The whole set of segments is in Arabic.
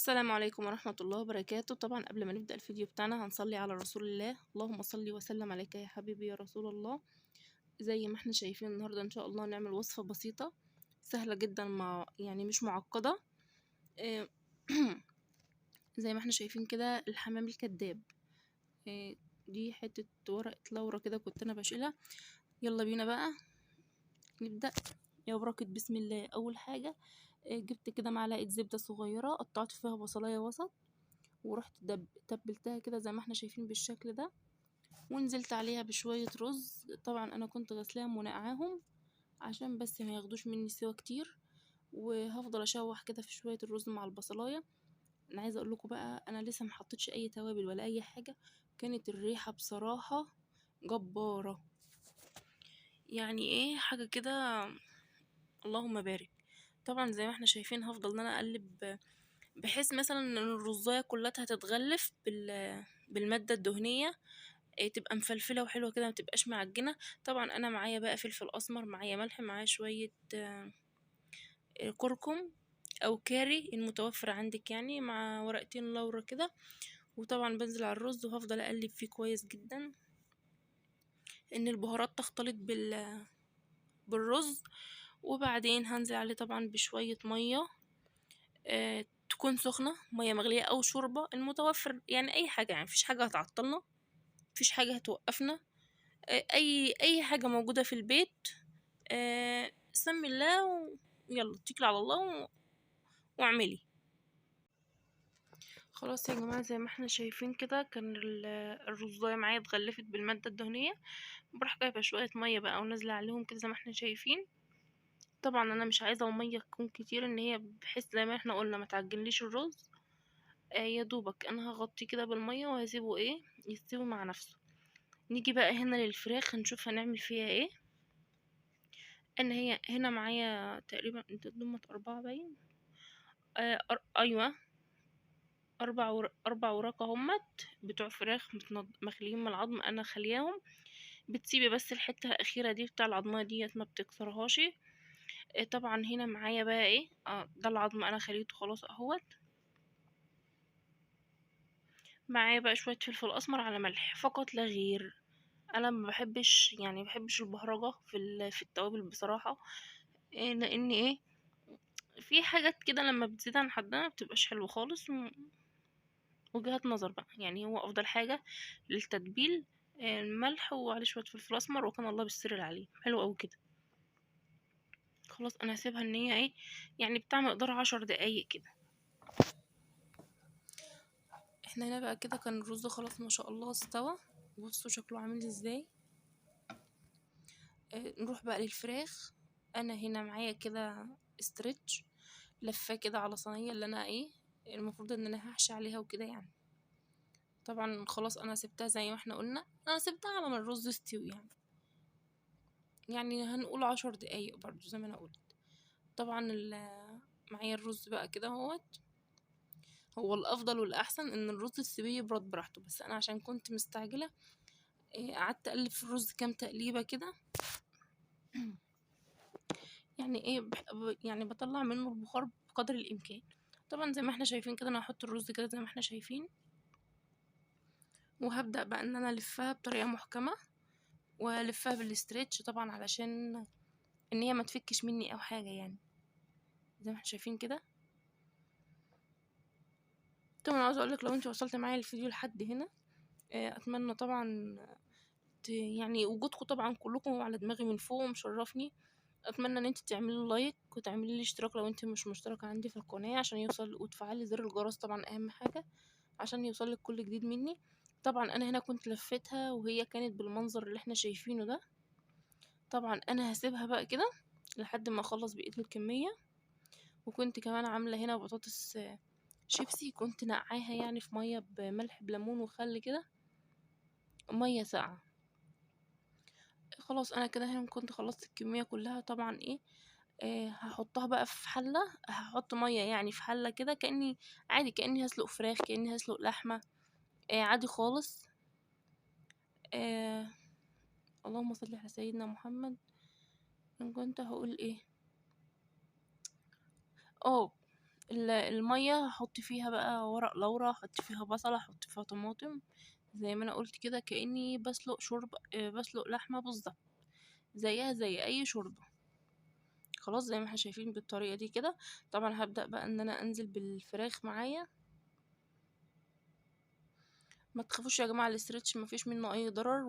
السلام عليكم ورحمة الله وبركاته. طبعا قبل ما نبدأ الفيديو بتاعنا هنصلي على رسول الله. اللهم صل وسلم عليك يا حبيبي يا رسول الله. زي ما احنا شايفين النهاردة ان شاء الله نعمل وصفة بسيطة سهلة جدا، مع يعني مش معقدة. آه، زي ما احنا شايفين كده الحمام الكذاب. آه، دي حتة ورقة لورا كده كنت انا بشيلها. يلا بينا بقى نبدأ. يا بركة بسم الله. اول حاجة جبت كده معلقة زبدة صغيرة، قطعت فيها بصلاية وسط، ورحت تبلتها كده زي ما احنا شايفين بالشكل ده، ونزلت عليها بشوية رز. طبعا انا كنت غسلاهم ونقعاهم عشان بس ما ياخدوش مني سوا كتير، وهفضل اشوح كده في شوية الرز مع البصلاية. انا عايزة اقول لكم بقى انا لسه محطتش اي توابل ولا اي حاجة. كانت الريحة بصراحة جبارة، يعني ايه حاجة كده، اللهم بارك. طبعا زي ما احنا شايفين هفضل ان انا اقلب، بحيث مثلا ان الرزاية كلها تتغلف بالمادة الدهنية، تبقى مفلفلة وحلوة كده، متبقاش معجنة. طبعا انا معايا بقى فلفل اسمر، معايا ملح، معايا شوية كركم او كاري المتوفر عندك يعني، مع ورقتين لورا كده. وطبعا بنزل على الرز وهفضل اقلب فيه كويس جدا ان البهارات تختلط بالرز. وبعدين هنزل عليه طبعا بشوية مية، تكون سخنة، مية مغلية او شوربة المتوفر، يعني اي حاجة، يعني مفيش حاجة هتعطلنا، مفيش حاجة هتوقفنا. اي حاجة موجودة في البيت. سمي الله ويلا اتكلي على الله واعملي. خلاص يا جماعة زي ما احنا شايفين كده كان الرزاية معايا اتغلفت بالمادة الدهنية. بروح جايبة شوية مية بقى ونازلة عليهم كده زي ما احنا شايفين. طبعا انا مش عايزة المية تكون كتير، ان هي بحيث زي ما احنا قلنا ما تعجنليش الرز. يا دوبك انا هغطيه كده بالمية وهسيبه يستوي مع نفسه. نيجي بقى هنا للفراخ هنشوف هنعمل فيها ايه. ان هي هنا معايا تقريبا انت ضمت 4 باين. ايوه، 4 وراك همت بتوع فراخ مخليين من العظم، انا خلياهم. بتسيبي بس الحتة الأخيرة دي بتاع العظمة ديت ما بتكسرهاش. طبعا هنا معايا بقى ده العظم انا خليته خلاص اهوت. معايا بقى شوية فلفل اسمر على ملح فقط لا غير. انا ما بحبش، يعني ما بحبش البهرجة في التوابل بصراحة. لان في حاجات كده لما بتزيد عن حدها ما بتبقاش حلوة خالص. وجهات نظر بقى، يعني هو افضل حاجة للتتبيل الملح وعليه شوية فلفل اسمر، وكان الله بالسر اللي عليه حلو اوي كده. خلاص انا هسيبها ان هي يعني بتاع مقدار 10 دقايق كده. احنا هنا بقى كده كان الرز خلاص ما شاء الله استوى. بصوا شكله عامل ازاي. نروح بقى للفراخ. انا هنا معايا كده استرتش، لفاه كده على صينية اللي انا المفروض ان انا هحشي عليها وكده يعني. طبعا خلاص انا سبتها زي ما احنا قلنا، انا سبتها على ما الرز استوي يعني هنقول 10 دقايق برضو زي ما انا قلت. طبعا معايا الرز بقى كده اهوت. هو الافضل والاحسن ان الرز تسيبيه يبرد براحته، بس انا عشان كنت مستعجله قعدت اقلب في الرز كام تقليبه كده. يعني يعني بطلع منه البخار بقدر الامكان. طبعا زي ما احنا شايفين كده انا هحط الرز كده زي ما احنا شايفين، وهبدا بقى ان انا الفها بطريقه محكمه، والفها بالاسترتش طبعا علشان ان هي ما تفكش مني او حاجه يعني. زي ما احنا شايفين كده. طبعا عاوزه اقولك لو انت وصلت معايا الفيديو لحد هنا، اتمنى طبعا يعني وجودكم طبعا كلكم على دماغي من فوق ومشرفني. اتمنى ان انت تعملي لايك وتعملي لي اشتراك لو انت مش مشتركه عندي في القناه، عشان يوصل، وتفعلي زر الجرس طبعا اهم حاجه عشان يوصلك كل جديد مني. طبعا انا هنا كنت لفيتها وهي كانت بالمنظر اللي احنا شايفينه ده. طبعا انا هسيبها بقى كده لحد ما اخلص بقيه الكميه. وكنت كمان عامله هنا بطاطس شيبسي، كنت نقعاها يعني في ميه بملح بليمون وخل كده، ميه ساقعه. خلاص انا كده هنا كنت خلصت الكميه كلها. طبعا هحطها بقى في حله، هحط ميه يعني في حله كده كاني عادي، كاني هسلق فراخ، كاني هسلق لحمه، عادي خالص. آه اللهم صل على سيدنا محمد. ان كنت هقول اه المية هحط فيها بقى ورق لورا، هحط فيها بصلة، هحط فيها طماطم، زي ما انا قلت كده كأني بسلق شوربة، بسلق لحمة بالظبط، زيها زي اي شوربة. خلاص زي ما احنا شايفين بالطريقة دي كده. طبعا هبدأ بقى ان انا انزل بالفراخ معايا. ما تخافوش يا جماعة، الاسترتش ما فيش منه اي ضرر،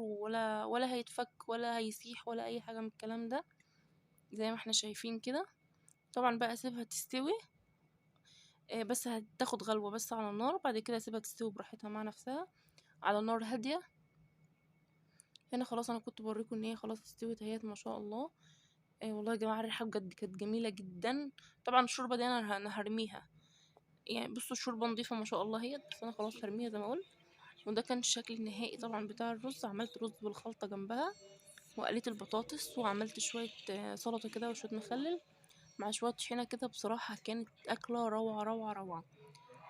ولا هيتفك ولا هيسيح ولا اي حاجة من الكلام ده، زي ما احنا شايفين كده. طبعا بقى اسيبها تستوي، بس هتاخد غلوة بس على النار، بعد كده اسيبها تستوي براحتها مع نفسها على نار هادية. هنا خلاص انا كنت بوريكم ان هي خلاص استوت اهيت ما شاء الله. والله يا جماعة الريحة بجد كانت جميلة جدا. طبعا الشوربة دي انا هرميها، يعني بصوا الشوربة نضيفة ما شاء الله اهيت، بس انا خلاص هرميها زي ما قلت. وده كان الشكل النهائي طبعا بتاع الرز. عملت رز بالخلطة جنبها، وقليت البطاطس، وعملت شوية سلطة كده وشوية مخلل مع شوية طحينة كده. بصراحة كانت أكلة روعة روعة روعة.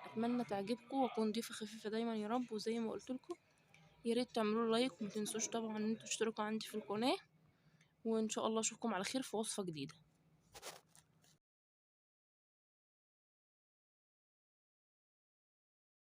أتمنى تعجبكم وأكون ضيفة خفيفة دايما يا رب. وزي ما قلت لكم يا ريت تعملوا لايك، وما تنسوش طبعا ان انتوا تشتركوا عندي في القناة. وان شاء الله اشوفكم على خير في وصفة جديدة.